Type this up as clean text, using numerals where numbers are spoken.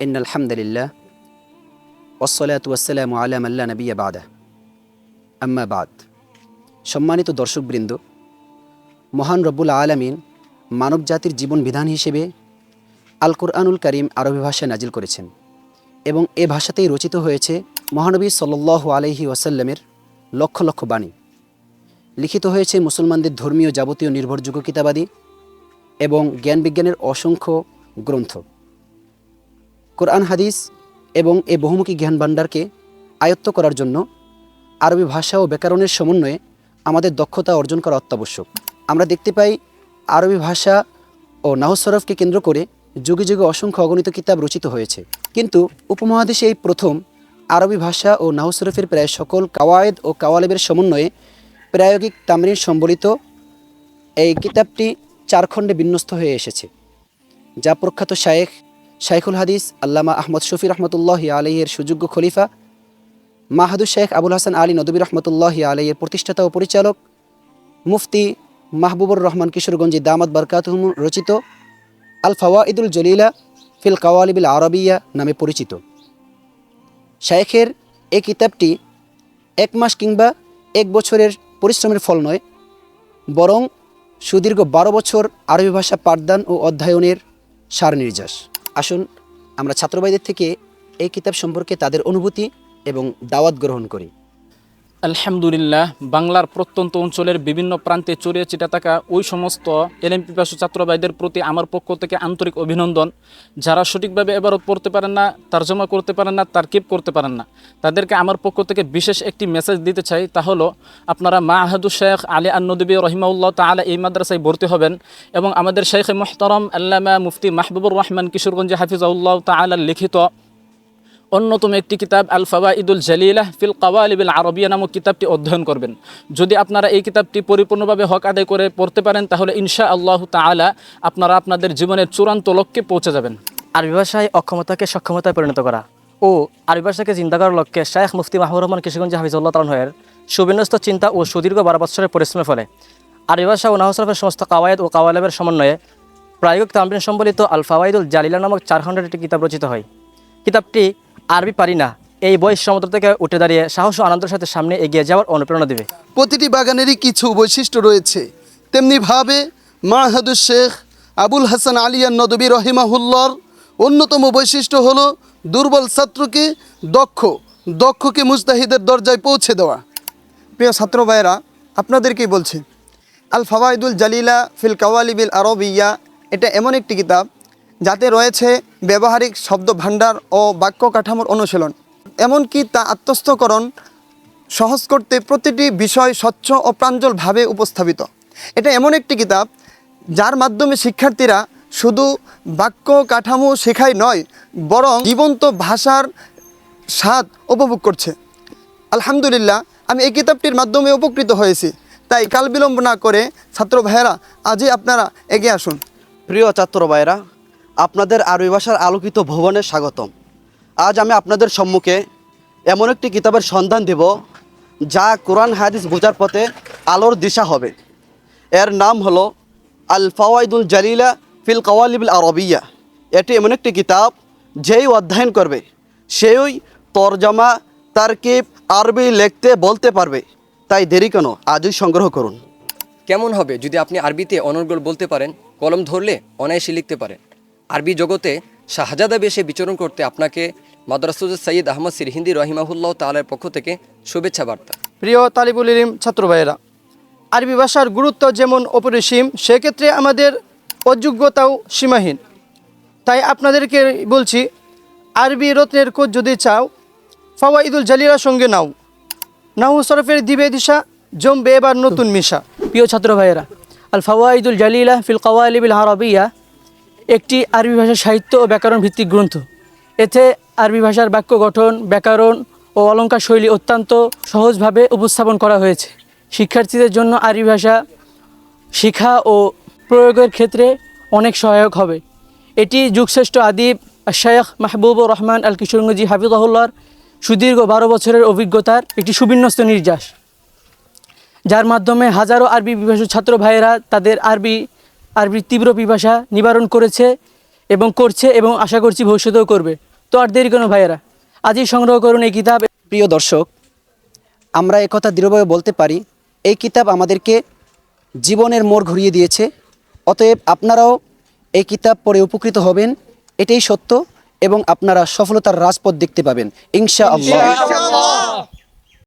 ইন্নাল হামদুলিল্লাহ ওয়াসসালাতু ওয়াসসালামু আলা মান লা নাবিয়্যা বা'দা আম্মা বা'দ। সম্মানিত দর্শকবৃন্দ, মহান রব্বুল আলামিন মানব জাতির জীবন বিধান হিসেবে আল কুরআনুল কারীম আরবি ভাষায় নাজিল করেছেন এবং এ ভাষাতেই রচিত হয়েছে মহানবী সাল্লাল্লাহু আলাইহি ওয়াসাল্লামের লক্ষ লক্ষ বাণী। লিখিত হয়েছে মুসলমানদের ধর্মীয় যাবতীয় নির্ভরযোগ্য কিতাবাদি এবং জ্ঞান বিজ্ঞানের অসংখ্য গ্রন্থ। কোরআন, হাদিস এবং এই বহুমুখী জ্ঞান ভাণ্ডারকে আয়ত্ত করার জন্য আরবি ভাষা ও ব্যাকরণের সমন্বয়ে আমাদের দক্ষতা অর্জন করা অত্যাবশ্যক। আমরা দেখতে পাই আরবি ভাষা ও নাহু সরফকে কেন্দ্র করে যুগে যুগে অসংখ্য অগণিত কিতাব রচিত হয়েছে, কিন্তু উপমহাদেশে এই প্রথম আরবি ভাষা ও নাহু সরফের প্রায় সকল কাওয়ায়েদ ও কাওয়ালেবের সমন্বয়ে প্রায়োগিক তামরিন সম্বলিত এই কিতাবটি 4 খণ্ডে বিন্যস্ত হয়ে এসেছে, যা প্রখ্যাত শাইখুল হাদিস আল্লামা আহমদ শফি রহমতুল্লাহি আলাইহির সুযোগ্য খলিফা মাহাদুর শেখ আবুল হাসান আলী নদভী রহমতুল্লাহি আলাইহির প্রতিষ্ঠাতা ও পরিচালক মুফতি মাহবুবুর রহমান কিশোরগঞ্জি দামাত বারকাতুহুম রচিত আল ফাওয়াইদুল জলিলা ফিল কাওয়ালিবিল আরবিয়া নামে পরিচিত। শাইখের এই কিতাবটি 1 মাস কিংবা 1 বছরের পরিশ্রমের ফল নয়, বরং সুদীর্ঘ 12 বছর আরবি ভাষা পাঠদান ও অধ্যয়নের সার নির্যাস। আসুন আমরা ছাত্রভাইদের থেকে এই কিতাব সম্পর্কে তাদের অনুভূতি এবং দাওয়াত গ্রহণ করি। আলহামদুলিল্লাহ, বাংলার প্রত্যন্ত অঞ্চলের বিভিন্ন প্রান্তে ছড়িয়ে ছিটে থাকা ওই সমস্ত এলেম পিপাসু ছাত্রভাইদের প্রতি আমার পক্ষ থেকে আন্তরিক অভিনন্দন। যারা সঠিকভাবে এবারত পড়তে পারেন না, তরজমা করতে পারেন না, তারকিব করতে পারেন না, তাদেরকে আমার পক্ষ থেকে বিশেষ একটি মেসেজ দিতে চাই। তা হলো, আপনারা মাহাদুর শেখ আলী আন-নদভী রহিমাহুল্লাহ তাআলা এই মাদ্রাসায় ভর্তি হবেন এবং আমাদের শেখ মুহতারাম আল্লামা মুফতি মাহবুবুর রহমান কিশোরগঞ্জি হাফিজাহুল্লাহ তাআলা লিখিত অন্যতম একটি কিতাব আল ফাওয়াইদুল জালিলা ফিল কাওয়ালিবিল আরবিয়া নামক কিতাবটি অধ্যয়ন করবেন। যদি আপনারা এই কিতাবটি পরিপূর্ণভাবে হক আদায় করে পড়তে পারেন, তাহলে ইনশাআল্লাহ তাআলা আপনারা আপনাদের জীবনের চূড়ান্ত লক্ষ্যে পৌঁছে যাবেন। আরবি ভাষায় অক্ষমতাকে সক্ষমতায় পরিণত করা ও আরবি ভাষাকে চিন্তা করার লক্ষ্যে শাইখ মুফতি মাহবুবুর রহমান কিশোরগঞ্জি হাফিজাহুল্লাহ তাআলার সুবিন্যস্ত চিন্তা ও সুদীর্ঘ 12 বছরের পরিশ্রমের ফলে আরবি ভাষা ও নাহু সরফের সমস্ত কাওয়ায়েদ ও কাওয়ালেবের সমন্বয়ে প্রায়োগিক তামরিন সম্বলিত আল ফাওয়াইদুল জালিলা নামক 4 খণ্ডের একটি কিতাব রচিত হয়। কিতাবটি আরবি পারি না এই বয়স সমুদ্র থেকে উঠে দাঁড়িয়ে সাহস ও আনন্দের সাথে সামনে এগিয়ে যাওয়ার অনুপ্রেরণা দেবে। প্রতিটি বাগানেরই কিছু বৈশিষ্ট্য রয়েছে, তেমনিভাবে মাহাদুর শেখ আবুল হাসান আলী আন-নদভী রহিমাহুল্লাহর অন্যতম বৈশিষ্ট্য হলো দুর্বল ছাত্রকে দক্ষকে মুজতাহিদের দরজায় পৌঁছে দেওয়া। প্রিয় ছাত্র ভাইয়েরা, আপনাদেরকেই বলছি, আল ফাওয়াইদুল জালিলা ফিল কাওয়ালিবিল আরবিয়া এটা এমন একটি কিতাব যাতে রয়েছে ব্যবহারিক শব্দ ভাণ্ডার ও বাক্য কাঠামোর অনুশীলন, এমনকি তা আত্মস্থকরণ সহজ করতে প্রতিটি বিষয় স্বচ্ছ ও প্রাঞ্জলভাবে উপস্থাপিত। এটা এমন একটি কিতাব যার মাধ্যমে শিক্ষার্থীরা শুধু বাক্য কাঠামো শেখায় নয়, বরং জীবন্ত ভাষার স্বাদ উপভোগ করছে। আলহামদুলিল্লাহ, আমি এই কিতাবটির মাধ্যমে উপকৃত হয়েছি। তাই কাল বিলম্ব না করে ছাত্র ভাইয়েরা আজই আপনারা এগিয়ে আসুন। প্রিয় ছাত্র ভাইয়েরা, আপনাদের আরবি ভাষার আলোকিত ভুবনে স্বাগতম। আজ আমি আপনাদের সম্মুখে এমন একটি কিতাবের সন্ধান দেব যা কোরআন হাদিস বোঝার পথে আলোর দিশা হবে। এর নাম হলো আল ফাওয়াইদুল জালিলা ফিল কাওয়ালিবিল আরবিয়া। এটি এমন একটি কিতাব যেই অধ্যয়ন করবে সেই তরজমা তারকিব আরবি লিখতে বলতে পারবে। তাই দেরি কেন, আজই সংগ্রহ করুন। কেমন হবে যদি আপনি আরবিতে অনর্গল বলতে পারেন, কলম ধরলে অনায়াসে লিখতে পারেন। আরবি জগতে শাহজাদা বেশে বিচরণ করতে আপনাকে মাদ্রাসা সৈয়দ আহমদ সিরহিন্দি রহিমাহুল্লাহ তাআলার পক্ষ থেকে শুভেচ্ছা বার্তা। প্রিয় তালিবুল ইলম ছাত্র ভাইয়েরা, আরবি ভাষার গুরুত্ব যেমন অপরিসীম, সেক্ষেত্রে আমাদের অযোগ্যতাও সীমাহীন। তাই আপনাদেরকে বলছি, আরবি রত্নের কোষ যদি চাও, ফাওয়াইদুল জালিলার সঙ্গে নাও, নাহু সরফের দিবে দিশা, জমবে এবার নতুন মিশা। প্রিয় ছাত্র ভাইয়েরা, আল ফাওয়াইদুল জালিলা ফিল কাওয়ালিবিল আরবিয়া একটি আরবি ভাষা সাহিত্য ও ব্যাকরণ ভিত্তিক গ্রন্থ। এতে আরবি ভাষার বাক্য গঠন, ব্যাকরণ ও অলঙ্কার শৈলী অত্যন্ত সহজভাবে উপস্থাপন করা হয়েছে। শিক্ষার্থীদের জন্য আরবি ভাষা শিক্ষা ও প্রয়োগের ক্ষেত্রে অনেক সহায়ক হবে। এটি যুগশ্রেষ্ঠ আদিব শাইখ মাহবুবুর রহমান আল কিশোরগঞ্জি হাফিজাহুল্লাহর সুদীর্ঘ 12 বছরের অভিজ্ঞতার একটি সুবিন্যস্ত নির্যাস, যার মাধ্যমে হাজারো আরবি পিপাসু ছাত্র ভাইয়েরা তাদের আরবির তীব্র পিপাসা নিবারণ করেছে এবং করছে এবং আশা করছি ভবিষ্যতেও করবে। তো আর দেরি কোনো ভাইয়েরা, আজই সংগ্রহ করুন এই কিতাব। প্রিয় দর্শক, আমরা একথা দৃঢ়ভাবে বলতে পারি, এই কিতাব আমাদেরকে জীবনের মোড় ঘুরিয়ে দিয়েছে। অতএব আপনারাও এই কিতাব পড়ে উপকৃত হবেন, এটাই সত্য, এবং আপনারা সফলতার রাজপথ দেখতে পাবেন ইনশাআল্লাহ।